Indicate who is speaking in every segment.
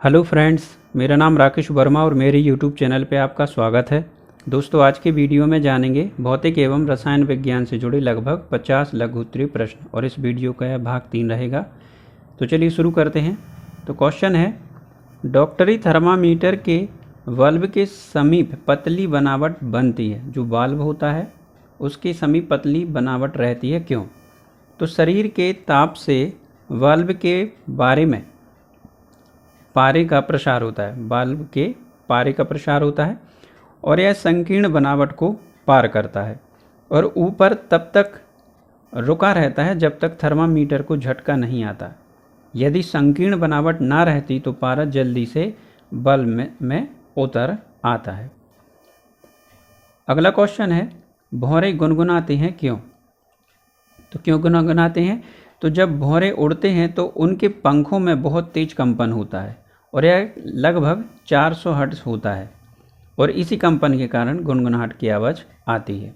Speaker 1: Hello friends, मेरा नाम राकेश वर्मा और मेरे यूट्यूब चैनल पे आपका स्वागत है। दोस्तों, आज के वीडियो में जानेंगे भौतिक एवं रसायन विज्ञान से जुड़े लगभग 50 लघु उत्तरीय प्रश्न और इस वीडियो का यह भाग 3 रहेगा। तो चलिए शुरू करते हैं। तो क्वेश्चन है, डॉक्टरी थर्मामीटर के बल्ब के समीप पतली बनावट बनती है। जो बल्ब होता है उसके समीप पतली बनावट रहती है, क्यों? तो शरीर के ताप से बल्ब के बारे में पारे का प्रसार होता है, बल्ब के पारे का प्रसार होता है और यह संकीर्ण बनावट को पार करता है और ऊपर तब तक रुका रहता है जब तक थर्मामीटर को झटका नहीं आता। यदि संकीर्ण बनावट ना रहती तो पारा जल्दी से बल्ब में उतर आता है। अगला क्वेश्चन है, भौरे गुनगुनाते हैं क्यों? तो क्यों गुनगुनाते हैं? तो जब भौरे उड़ते हैं तो उनके पंखों में बहुत तेज कंपन होता है और यह लगभग 400 हर्ट्ज होता है और इसी कंपन के कारण गुनगुनाहट की आवाज़ आती है।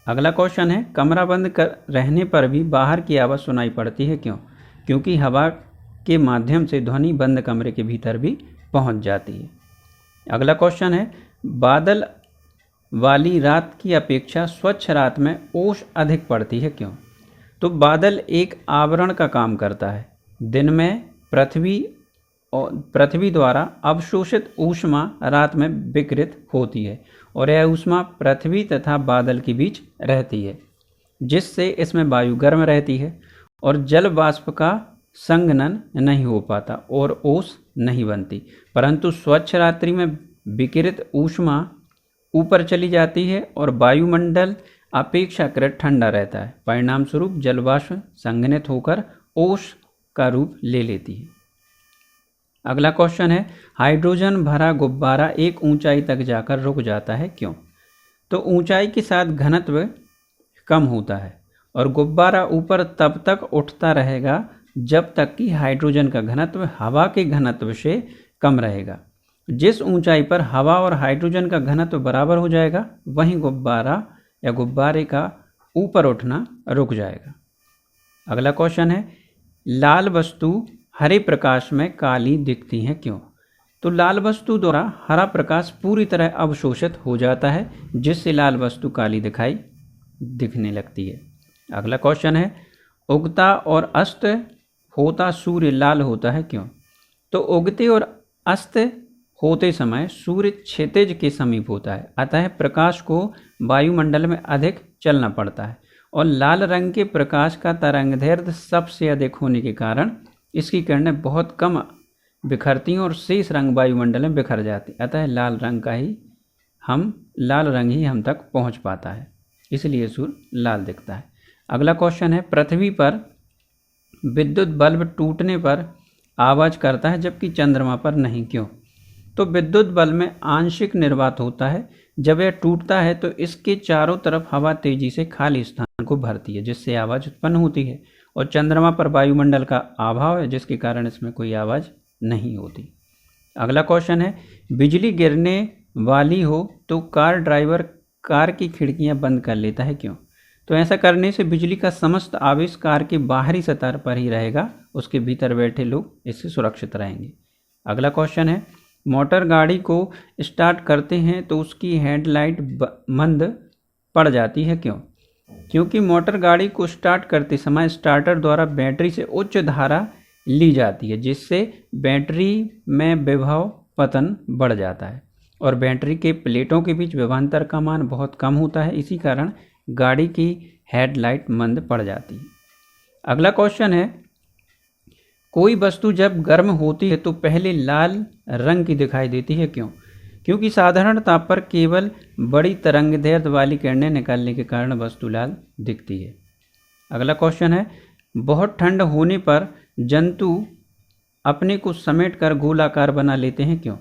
Speaker 1: अगला क्वेश्चन है, कमरा बंद कर रहने पर भी बाहर की आवाज़ सुनाई पड़ती है, क्यों? क्योंकि हवा के माध्यम से ध्वनि बंद कमरे के भीतर भी पहुंच जाती है। अगला क्वेश्चन है, बादल वाली रात की अपेक्षा स्वच्छ रात में ओस अधिक पड़ती है, क्यों? तो बादल एक आवरण का काम करता है। दिन में पृथ्वी द्वारा अवशोषित ऊष्मा रात में विकिरित होती है और यह ऊष्मा पृथ्वी तथा बादल के बीच रहती है, जिससे इसमें वायु गर्म रहती है और जल वाष्प का संघनन नहीं हो पाता और ओस नहीं बनती। परंतु स्वच्छ रात्रि में विकिरित ऊष्मा ऊपर चली जाती है और वायुमंडल अपेक्षाकृत ठंडा रहता है। परिणाम स्वरूप जलवाष्प संघनित होकर ओस का रूप ले लेती है। अगला क्वेश्चन है, हाइड्रोजन भरा गुब्बारा एक ऊंचाई तक जाकर रुक जाता है, क्यों? तो ऊंचाई के साथ घनत्व कम होता है और गुब्बारा ऊपर तब तक उठता रहेगा जब तक कि हाइड्रोजन का घनत्व हवा के घनत्व से कम रहेगा। जिस ऊंचाई पर हवा और हाइड्रोजन का घनत्व बराबर हो जाएगा वहीं गुब्बारा या गुब्बारे का ऊपर उठना रुक जाएगा। अगला क्वेश्चन है, लाल वस्तु हरे प्रकाश में काली दिखती है, क्यों? तो लाल वस्तु द्वारा हरा प्रकाश पूरी तरह अवशोषित हो जाता है, जिससे लाल वस्तु काली दिखने लगती है। अगला क्वेश्चन है, उगता और अस्त होता सूर्य लाल होता है, क्यों? तो उगते और अस्त होते समय सूर्य क्षितिज के समीप होता है, अतः प्रकाश को वायुमंडल में अधिक चलना पड़ता है और लाल रंग के प्रकाश का तरंगदैर्घ्य सबसे अधिक होने के कारण इसकी किरणें बहुत कम बिखरती हैं और शेष रंग वायुमंडल में बिखर जाती, अतः लाल रंग ही हम तक पहुंच पाता है, इसलिए सूर्य लाल दिखता है। अगला क्वेश्चन है, पृथ्वी पर विद्युत बल्ब टूटने पर आवाज़ करता है जबकि चंद्रमा पर नहीं, क्यों? तो विद्युत बल्ब में आंशिक निर्वात होता है। जब यह टूटता है तो इसके चारों तरफ हवा तेजी से खाली स्थान को भरती है, जिससे आवाज़ उत्पन्न होती है और चंद्रमा पर वायुमंडल का अभाव है, जिसके कारण इसमें कोई आवाज़ नहीं होती। अगला क्वेश्चन है, बिजली गिरने वाली हो तो कार ड्राइवर कार की खिड़कियां बंद कर लेता है, क्यों? तो ऐसा करने से बिजली का समस्त आवेश कार के बाहरी सतह पर ही रहेगा, उसके भीतर बैठे लोग इससे सुरक्षित रहेंगे। अगला क्वेश्चन है, मोटर गाड़ी को स्टार्ट करते हैं तो उसकी हेडलाइट मंद पड़ जाती है, क्यों? क्योंकि मोटर गाड़ी को स्टार्ट करते समय स्टार्टर द्वारा बैटरी से उच्च धारा ली जाती है, जिससे बैटरी में विभव पतन बढ़ जाता है और बैटरी के प्लेटों के बीच विभवांतर का मान बहुत कम होता है। इसी कारण गाड़ी की हेडलाइट मंद पड़ जाती है। अगला क्वेश्चन है, कोई वस्तु जब गर्म होती है तो पहले लाल रंग की दिखाई देती है, क्यों? क्योंकि साधारण ताप पर केवल बड़ी तरंगदैर्घ्य वाली किरणें निकलने के कारण वस्तु लाल दिखती है। अगला क्वेश्चन है, बहुत ठंड होने पर जंतु अपने को समेटकर गोलाकार बना लेते हैं, क्यों?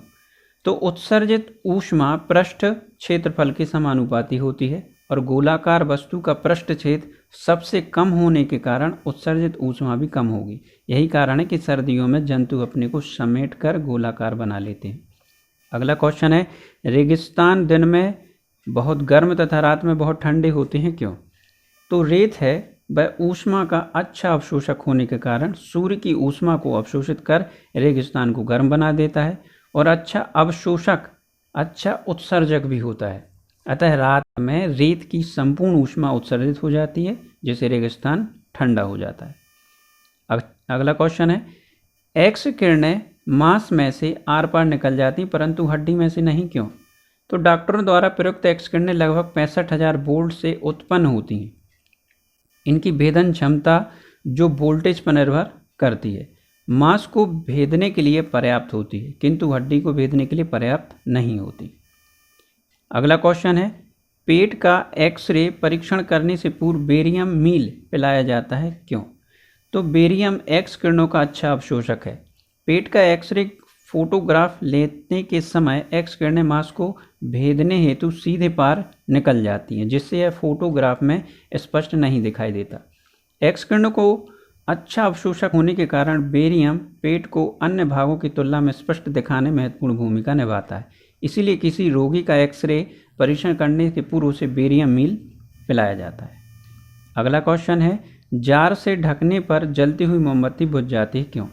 Speaker 1: तो उत्सर्जित ऊष्मा पृष्ठ क्षेत्रफल के समानुपाती होती है और गोलाकार वस्तु का पृष्ठ क्षेत्र सबसे कम होने के कारण उत्सर्जित ऊष्मा भी कम होगी। यही कारण है कि सर्दियों में जंतु अपने को समेटकर गोलाकार बना लेते हैं। अगला क्वेश्चन है, रेगिस्तान दिन में बहुत गर्म तथा रात में बहुत ठंडे होते हैं, क्यों? तो रेत है वह ऊष्मा का अच्छा अवशोषक होने के कारण सूर्य की ऊष्मा को अवशोषित कर रेगिस्तान को गर्म बना देता है और अच्छा अवशोषक, अच्छा उत्सर्जक भी होता है। अतः रात में रेत की संपूर्ण ऊष्मा उत्सर्जित हो जाती है, जिससे रेगिस्तान ठंडा हो जाता है। अगला क्वेश्चन है, एक्स किरणें मांस में से आर पार निकल जाती परंतु हड्डी में से नहीं, क्यों? तो डॉक्टरों द्वारा प्रयुक्त एक्स किरणें लगभग 65,000 वोल्ट से उत्पन्न होती हैं। इनकी भेदन क्षमता जो वोल्टेज पर निर्भर करती है, मांस को भेदने के लिए पर्याप्त होती है किंतु हड्डी को भेदने के लिए पर्याप्त नहीं होती। अगला क्वेश्चन है, पेट का एक्सरे परीक्षण करने से पूर्व बेरियम मील पिलाया जाता है, क्यों? तो बेरियम एक्स किरणों का अच्छा अवशोषक है। पेट का एक्सरे फोटोग्राफ लेने के समय एक्स किरणें मांस को भेदने हेतु सीधे पार निकल जाती हैं, जिससे यह फोटोग्राफ में स्पष्ट नहीं दिखाई देता। एक्स किरणों को अच्छा अवशोषक होने के कारण बेरियम पेट को अन्य भागों की तुलना में स्पष्ट दिखाने में महत्वपूर्ण भूमिका निभाता है। इसीलिए किसी रोगी का एक्सरे परीक्षण करने के पूर्व उसे बेरियम मील पिलाया जाता है। अगला क्वेश्चन है, जार से ढकने पर जलती हुई मोमबत्ती बुझ जाती है, क्यों?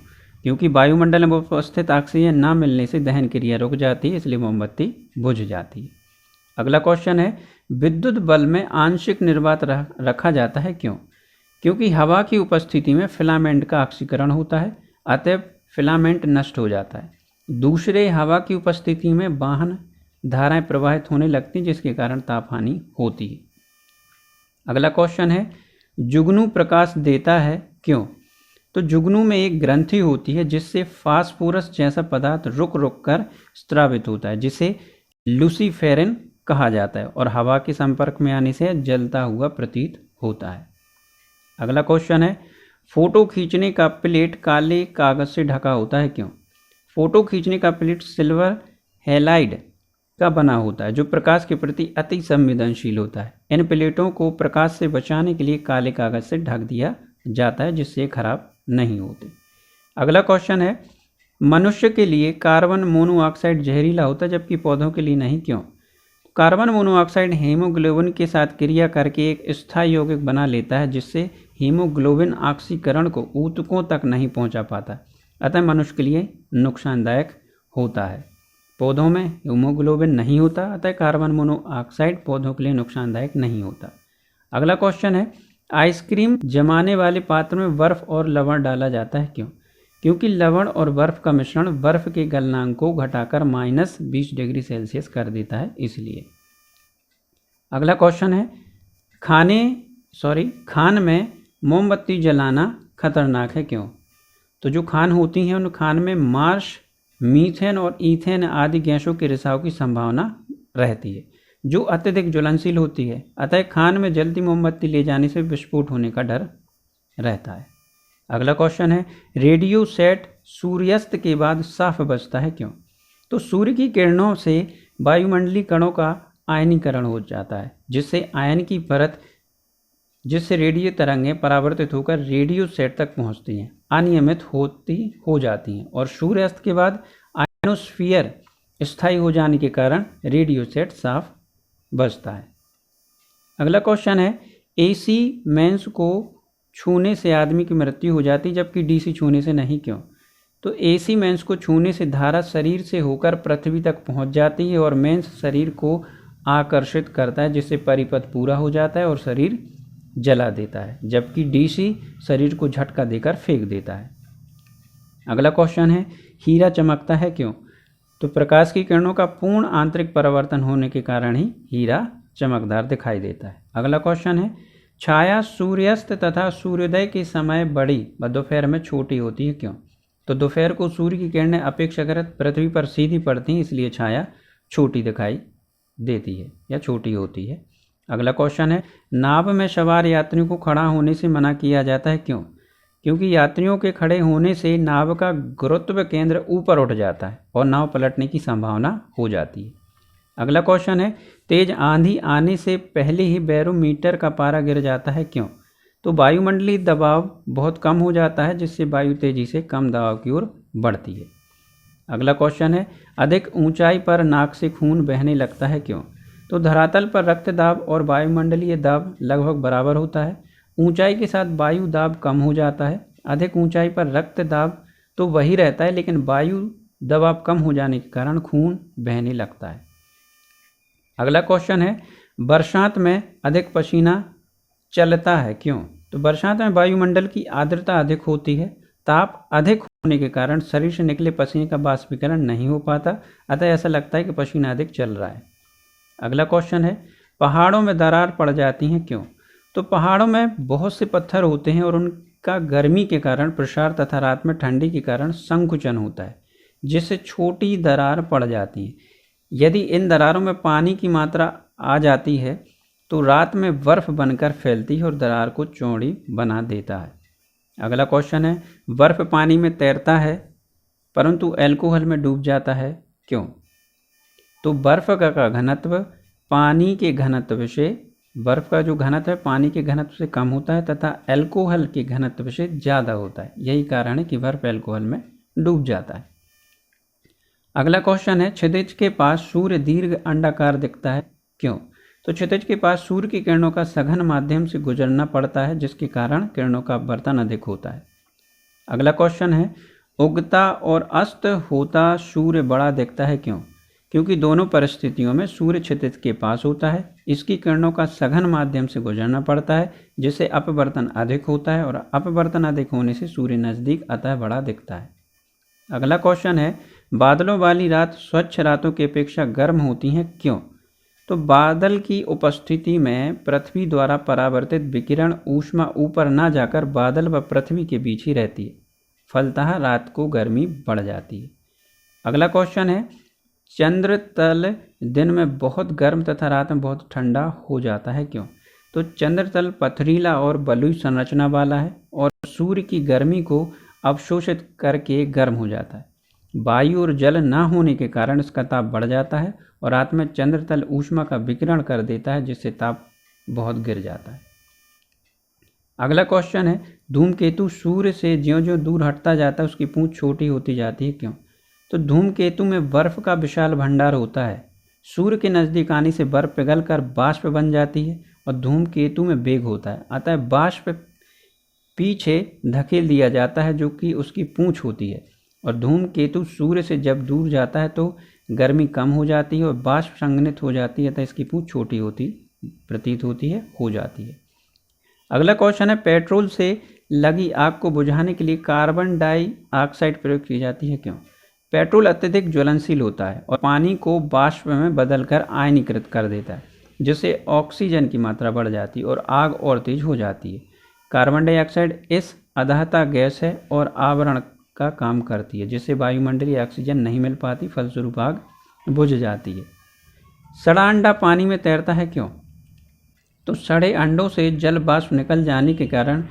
Speaker 1: क्योंकि वायुमंडल में उपस्थित ऑक्सीजन न मिलने से दहन क्रिया रुक जाती है, इसलिए मोमबत्ती बुझ जाती है। अगला क्वेश्चन है, विद्युत बल्ब में आंशिक निर्वात रखा जाता है, क्यों? क्योंकि हवा की उपस्थिति में फिलामेंट का ऑक्सीकरण होता है, अतः फिलामेंट नष्ट हो जाता है। दूसरे, हवा की उपस्थिति में वाहन धाराएं प्रवाहित होने लगती हैं, जिसके कारण ताप हानि होती है। अगला क्वेश्चन है, जुगनू प्रकाश देता है, क्यों? तो जुगनू में एक ग्रंथि होती है जिससे फास्फोरस जैसा पदार्थ रुक रुक कर स्रावित होता है, जिसे लूसीफेरिन कहा जाता है और हवा के संपर्क में आने से जलता हुआ प्रतीत होता है। अगला क्वेश्चन है, फोटो खींचने का प्लेट काले कागज से ढका होता है, क्यों? फोटो खींचने का प्लेट सिल्वर हैलाइड का बना होता है जो प्रकाश के प्रति अति संवेदनशील होता है। इन प्लेटों को प्रकाश से बचाने के लिए काले कागज से ढक दिया जाता है, जिससे खराब नहीं होते। अगला क्वेश्चन है, मनुष्य के लिए कार्बन मोनोऑक्साइड जहरीला होता है जबकि पौधों के लिए नहीं, क्यों? कार्बन मोनोऑक्साइड हीमोग्लोबिन के साथ क्रिया करके एक स्थायी यौगिक बना लेता है, जिससे हीमोग्लोबिन ऑक्सीकरण को ऊतकों तक नहीं पहुंचा पाता, अतः मनुष्य के लिए नुकसानदायक होता है। पौधों में हीमोग्लोबिन नहीं होता, अतः कार्बन मोनोऑक्साइड पौधों के लिए नुकसानदायक नहीं होता। अगला क्वेश्चन है, आइसक्रीम जमाने वाले पात्र में बर्फ और लवण डाला जाता है, क्यों? क्योंकि लवण और बर्फ का मिश्रण बर्फ के गलनांक को घटाकर -20 डिग्री सेल्सियस कर देता है, इसलिए। अगला क्वेश्चन है, खान में मोमबत्ती जलाना खतरनाक है, क्यों? तो जो खान होती हैं उन खान में मार्श, मीथेन और ईथेन आदि गैसों के रिसाव की संभावना रहती है जो अत्यधिक ज्वलनशील होती है, अतः खान में जलती मोमबत्ती ले जाने से विस्फोट होने का डर रहता है। अगला क्वेश्चन है, रेडियो सेट सूर्यास्त के बाद साफ बजता है, क्यों? तो सूर्य की किरणों से वायुमंडलीय कणों का आयनीकरण हो जाता है, जिससे रेडियो तरंगें परावर्तित होकर रेडियो सेट तक पहुंचती हैं, अनियमित हो जाती हैं और सूर्यास्त के बाद आयनोस्फीयर स्थायी हो जाने के कारण रेडियो सेट साफ बजता है। अगला क्वेश्चन है, एसी मेंस को छूने से आदमी की मृत्यु हो जाती जबकि डीसी छूने से नहीं, क्यों? तो एसी मेंस को छूने से धारा शरीर से होकर पृथ्वी तक पहुंच जाती है और मेंस शरीर को आकर्षित करता है, जिससे परिपथ पूरा हो जाता है और शरीर जला देता है, जबकि डीसी शरीर को झटका देकर फेंक देता है। अगला क्वेश्चन है, हीरा चमकता है, क्यों? तो प्रकाश की किरणों का पूर्ण आंतरिक परावर्तन होने के कारण ही हीरा चमकदार दिखाई देता है। अगला क्वेश्चन है, छाया सूर्यास्त तथा सूर्योदय के समय बड़ी व दोपहर में छोटी होती है, क्यों? तो दोपहर को सूर्य की किरणें अपेक्षाकृत पृथ्वी पर सीधी पड़ती हैं, इसलिए छाया छोटी दिखाई देती है या छोटी होती है। अगला क्वेश्चन है, नाव में सवार यात्रियों को खड़ा होने से मना किया जाता है, क्यों? क्योंकि यात्रियों के खड़े होने से नाव का गुरुत्व केंद्र ऊपर उठ जाता है और नाव पलटने की संभावना हो जाती है। अगला क्वेश्चन है, तेज आंधी आने से पहले ही बैरोमीटर का पारा गिर जाता है, क्यों? तो वायुमंडलीय दबाव बहुत कम हो जाता है, जिससे वायु तेजी से कम दबाव की ओर बढ़ती है। अगला क्वेश्चन है, अधिक ऊंचाई पर नाक से खून बहने लगता है, क्यों? तो धरातल पर रक्त दाब और वायुमंडलीय दाब लगभग बराबर होता है ऊंचाई के साथ वायु दाब कम हो जाता है। अधिक ऊंचाई पर रक्त दाब तो वही रहता है, लेकिन वायु दबाव कम हो जाने के कारण खून बहने लगता है। अगला क्वेश्चन है, बरसात में अधिक पसीना चलता है क्यों? तो बरसात में वायुमंडल की आर्द्रता अधिक होती है। ताप अधिक होने के कारण शरीर से निकले पसीने का वाष्पीकरण नहीं हो पाता, अतः ऐसा लगता है कि पसीना अधिक चल रहा है। अगला क्वेश्चन है, पहाड़ों में दरार पड़ जाती हैं क्यों? तो पहाड़ों में बहुत से पत्थर होते हैं और उनका गर्मी के कारण प्रसार तथा रात में ठंडी के कारण संकुचन होता है, जिससे छोटी दरार पड़ जाती है। यदि इन दरारों में पानी की मात्रा आ जाती है तो रात में बर्फ बनकर फैलती है और दरार को चौड़ी बना देता है। अगला क्वेश्चन है, बर्फ पानी में तैरता है परंतु अल्कोहल में डूब जाता है क्यों? तो बर्फ का घनत्व पानी के घनत्व से, बर्फ का जो घनत्व है पानी के घनत्व से कम होता है तथा अल्कोहल के घनत्व से ज़्यादा होता है। यही कारण है कि बर्फ अल्कोहल में डूब जाता है। अगला क्वेश्चन है, क्षितिज के पास सूर्य दीर्घ अंडाकार दिखता है क्यों? तो क्षितिज के पास सूर्य की किरणों का सघन माध्यम से गुजरना पड़ता है, जिसके कारण किरणों का अपवर्तन अधिक होता है। अगला क्वेश्चन है, उगता और अस्त होता सूर्य बड़ा दिखता है क्यों? क्योंकि दोनों परिस्थितियों में सूर्य क्षितिज के पास होता है, इसकी किरणों का सघन माध्यम से गुजरना पड़ता है, जिससे अपवर्तन अधिक होता है और अपवर्तन अधिक होने से सूर्य नज़दीक अतः बड़ा दिखता है। अगला क्वेश्चन है, बादलों वाली रात स्वच्छ रातों की अपेक्षा गर्म होती हैं क्यों? तो बादल की उपस्थिति में पृथ्वी द्वारा परावर्तित विकिरण ऊष्मा ऊपर न जाकर बादल व पृथ्वी के बीच ही रहती है, फलतः रात को गर्मी बढ़ जाती है। अगला क्वेश्चन है, चंद्र तल दिन में बहुत गर्म तथा रात में बहुत ठंडा हो जाता है क्यों? तो चंद्र तल पथरीला और बलुई संरचना वाला है और सूर्य की गर्मी को अवशोषित करके गर्म हो जाता है। वायु और जल न होने के कारण इसका ताप बढ़ जाता है और रात में चंद्र तल ऊष्मा का विकिरण कर देता है, जिससे ताप बहुत गिर जाता है। अगला क्वेश्चन है, धूमकेतु सूर्य से ज्यों-ज्यों दूर हटता जाता है उसकी पूंछ छोटी होती जाती है क्यों? तो धूमकेतु में बर्फ का विशाल भंडार होता है। सूर्य के नज़दीक आने से बर्फ पिघलकर बाष्प बन जाती है और धूमकेतु में वेग होता है, अतः बाष्प पीछे धकेल दिया जाता है जो कि उसकी पूंछ होती है। और धूमकेतु सूर्य से जब दूर जाता है तो गर्मी कम हो जाती है और बाष्प संघनित हो जाती है, तो इसकी पूंछ छोटी होती प्रतीत होती है, हो जाती है। अगला क्वेश्चन है, पेट्रोल से लगी आग को बुझाने के लिए कार्बन डाइऑक्साइड प्रयोग की जाती है क्यों? पेट्रोल अत्यधिक ज्वलनशील होता है और पानी को बाष्प में बदलकर आयनीकृत कर देता है, जिससे ऑक्सीजन की मात्रा बढ़ जाती है और आग और तेज हो जाती है। कार्बन डाइऑक्साइड इस अदाहता गैस है और आवरण का काम करती है, जिससे वायुमंडलीय ऑक्सीजन नहीं मिल पाती, फलस्वरूप आग बुझ जाती है। सड़ा अंडा पानी में तैरता है क्यों? तो सड़े अंडों से जल वाष्प निकल जाने के कारण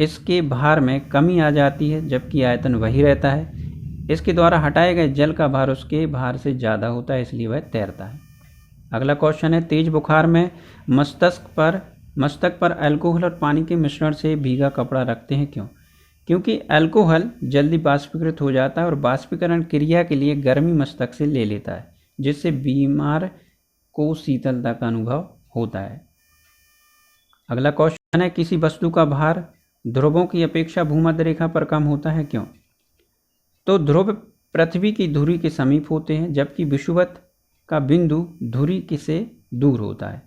Speaker 1: इसके भार में कमी आ जाती है, जबकि आयतन वही रहता है। इसके द्वारा हटाए गए जल का भार उसके भार से ज़्यादा होता है, इसलिए वह तैरता है। अगला क्वेश्चन है, तेज बुखार में मस्तक पर अल्कोहल और पानी के मिश्रण से भीगा कपड़ा रखते हैं क्यों? क्योंकि अल्कोहल जल्दी बाष्पीकृत हो जाता है और बाष्पीकरण क्रिया के लिए गर्मी मस्तक से ले लेता है, जिससे बीमार को शीतलता का अनुभव होता है। अगला क्वेश्चन है, किसी वस्तु का भार ध्रुवों की अपेक्षा भूमध्य रेखा पर कम होता है क्यों? तो ध्रुव पृथ्वी की धुरी के समीप होते हैं, जबकि विषुवत का बिंदु धुरी से दूर होता है।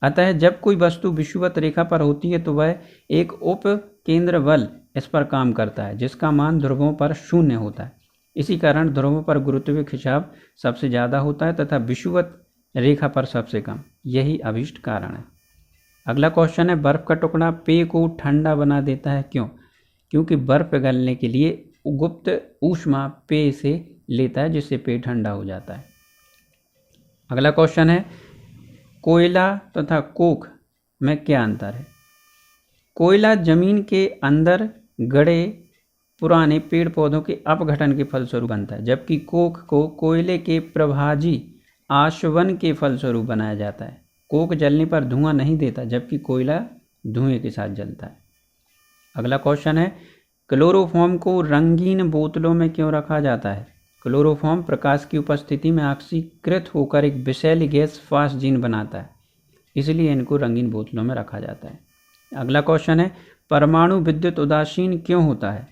Speaker 1: अतः जब कोई वस्तु विषुवत रेखा पर होती है तो वह एक उप केंद्र बल इस पर काम करता है, जिसका मान ध्रुवों पर 0 होता है। इसी कारण ध्रुवों पर गुरुत्वीय खिंचाव सबसे ज़्यादा होता है तथा विषुवत रेखा पर सबसे कम। यही अभीष्ट कारण है। अगला क्वेश्चन है, बर्फ का टुकड़ा पेय को ठंडा बना देता है क्यों? क्योंकि बर्फ पिघलने के लिए गुप्त ऊष्मा पेय से लेता है, जिससे पेय ठंडा हो जाता है। अगला क्वेश्चन है, कोयला तथा कोक में क्या अंतर है? कोयला जमीन के अंदर गड़े पुराने पेड़ पौधों के अपघटन के फलस्वरूप बनता है, जबकि कोक को कोयले के प्रभाजी आशवन के फलस्वरूप बनाया जाता है। कोक जलने पर धुआं नहीं देता, जबकि कोयला धुएं के साथ जलता है। अगला क्वेश्चन है, क्लोरोफॉर्म को रंगीन बोतलों में क्यों रखा जाता है? क्लोरोफॉर्म प्रकाश की उपस्थिति में ऑक्सीकृत होकर एक विषैली गैस फास्जीन बनाता है, इसलिए इनको रंगीन बोतलों में रखा जाता है। अगला क्वेश्चन है परमाणु विद्युत उदासीन क्यों होता है?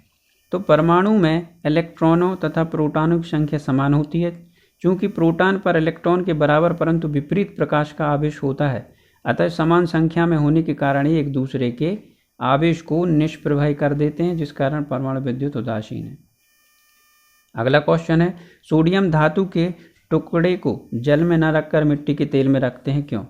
Speaker 1: तो परमाणु में इलेक्ट्रॉनों तथा प्रोटॉनों की संख्या समान होती है। चूंकि प्रोटॉन पर इलेक्ट्रॉन के बराबर परंतु विपरीत प्रकाश का आवेश होता है, अतः समान संख्या में होने के कारण ही एक दूसरे के आवेश को निष्प्रभावी कर देते हैं, जिस कारण परमाणु विद्युत उदासीन है। अगला क्वेश्चन है सोडियम धातु के टुकड़े को जल में न रखकर मिट्टी के तेल में रखते हैं क्यों?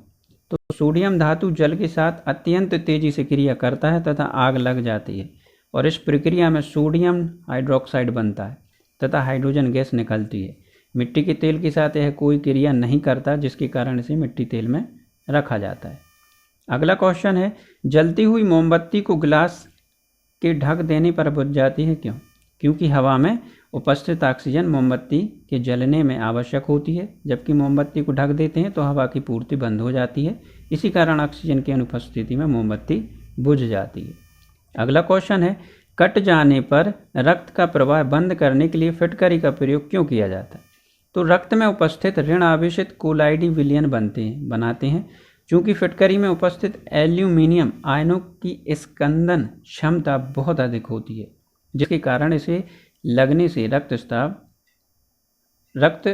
Speaker 1: तो सोडियम धातु जल के साथ अत्यंत तेजी से क्रिया करता है तथा आग लग जाती है और इस प्रक्रिया में सोडियम हाइड्रोक्साइड बनता है तथा हाइड्रोजन गैस निकलती है। मिट्टी के तेल के साथ यह कोई क्रिया नहीं करता, जिसके कारण इसे मिट्टी तेल में रखा जाता है। अगला क्वेश्चन है जलती हुई मोमबत्ती को गिलास के ढक देने पर बुझ जाती है क्यों? क्योंकि हवा में उपस्थित ऑक्सीजन मोमबत्ती के जलने में आवश्यक होती है, जबकि मोमबत्ती को ढक देते हैं तो हवा की पूर्ति बंद हो जाती है। इसी कारण ऑक्सीजन की अनुपस्थिति में मोमबत्ती बुझ जाती है। अगला क्वेश्चन है कट जाने पर रक्त का प्रवाह बंद करने के लिए फिटकरी का प्रयोग क्यों किया जाता है? तो रक्त में उपस्थित ऋण आवेशित कोलाइडी विलयन बनाते हैं। चूँकि फिटकरी में उपस्थित एल्यूमिनियम आयनों की स्कंदन क्षमता बहुत अधिक होती है, जिसके कारण इसे लगने से रक्त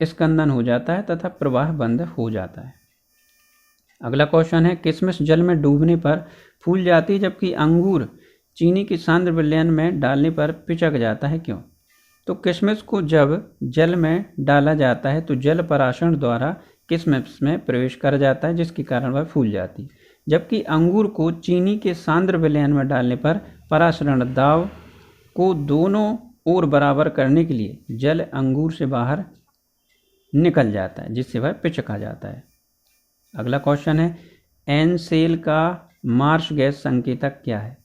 Speaker 1: स्कंदन हो जाता है तथा प्रवाह बंद हो जाता है। अगला क्वेश्चन है किशमिश जल में डूबने पर फूल जाती है, जबकि अंगूर चीनी की सांद्र विलयन में डालने पर पिचक जाता है क्यों? तो किशमिश को जब जल में डाला जाता है तो जल पराशरण द्वारा किशमिश में प्रवेश कर जाता है, जिसके कारण वह फूल जाती है, जबकि अंगूर को चीनी के सांद्र विलयन में डालने पर पराशरण दाब को दोनों ओर बराबर करने के लिए जल अंगूर से बाहर निकल जाता है, जिससे वह पिचका जाता है। अगला क्वेश्चन है एन सेल का मार्श गैस संकेतक क्या है?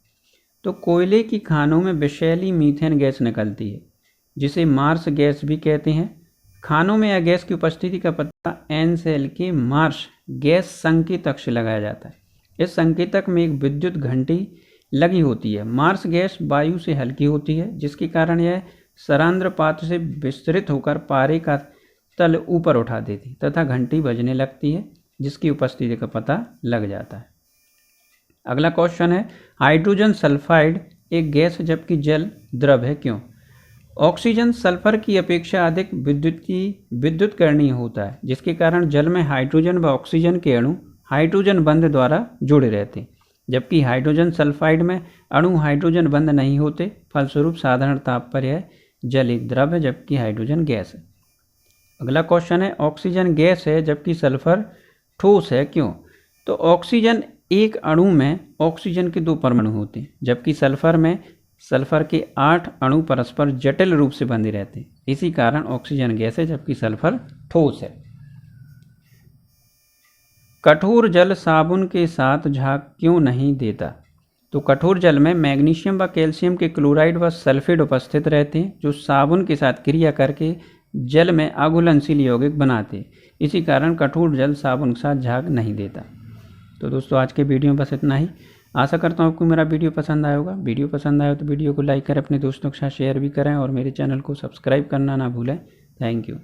Speaker 1: तो कोयले की खानों में विषैली मीथेन गैस निकलती है, जिसे मार्श गैस भी कहते हैं। खानों में यह गैस की उपस्थिति का पता एन सेल के मार्श गैस संकेतक से लगाया जाता है। इस संकेतक में एक विद्युत घंटी लगी होती है। मार्श गैस वायु से हल्की होती है, जिसके कारण यह सरांद्र पात्र से विस्तृत होकर पारे का तल ऊपर उठा देती तथा घंटी बजने लगती है, जिसकी उपस्थिति का पता लग जाता है। अगला क्वेश्चन है हाइड्रोजन सल्फाइड एक गैस है जबकि जल द्रव है क्यों? ऑक्सीजन सल्फर की अपेक्षा अधिक विद्युतकरणीय होता है, जिसके कारण जल में हाइड्रोजन व ऑक्सीजन के अणु हाइड्रोजन बंध द्वारा जुड़े रहते हैं, जबकि हाइड्रोजन सल्फाइड में अणु हाइड्रोजन बंध नहीं होते। फलस्वरूप साधारण ताप पर यह जल एक द्रव है जबकि हाइड्रोजन गैस है। अगला क्वेश्चन है ऑक्सीजन गैस है जबकि सल्फर ठोस है क्यों? तो ऑक्सीजन एक अणु में ऑक्सीजन के 2 परमाणु होते हैं, जबकि सल्फर में सल्फर के 8 अणु परस्पर जटिल रूप से बंधे रहते हैं। इसी कारण ऑक्सीजन गैस है जबकि सल्फर ठोस है। कठोर जल साबुन के साथ झाग क्यों नहीं देता? तो कठोर जल में मैग्नीशियम व कैल्शियम के क्लोराइड व सल्फेट उपस्थित रहते हैं, जो साबुन के साथ क्रिया करके जल में अघुलनशील यौगिक बनाते हैं। इसी कारण कठोर जल साबुन के साथ झाग नहीं देता। तो दोस्तों आज के वीडियो में बस इतना ही। आशा करता हूँ आपको मेरा वीडियो पसंद आया होगा। वीडियो पसंद आया तो वीडियो को लाइक करें, अपने दोस्तों के साथ शेयर भी करें और मेरे चैनल को सब्सक्राइब करना ना भूलें। Thank you.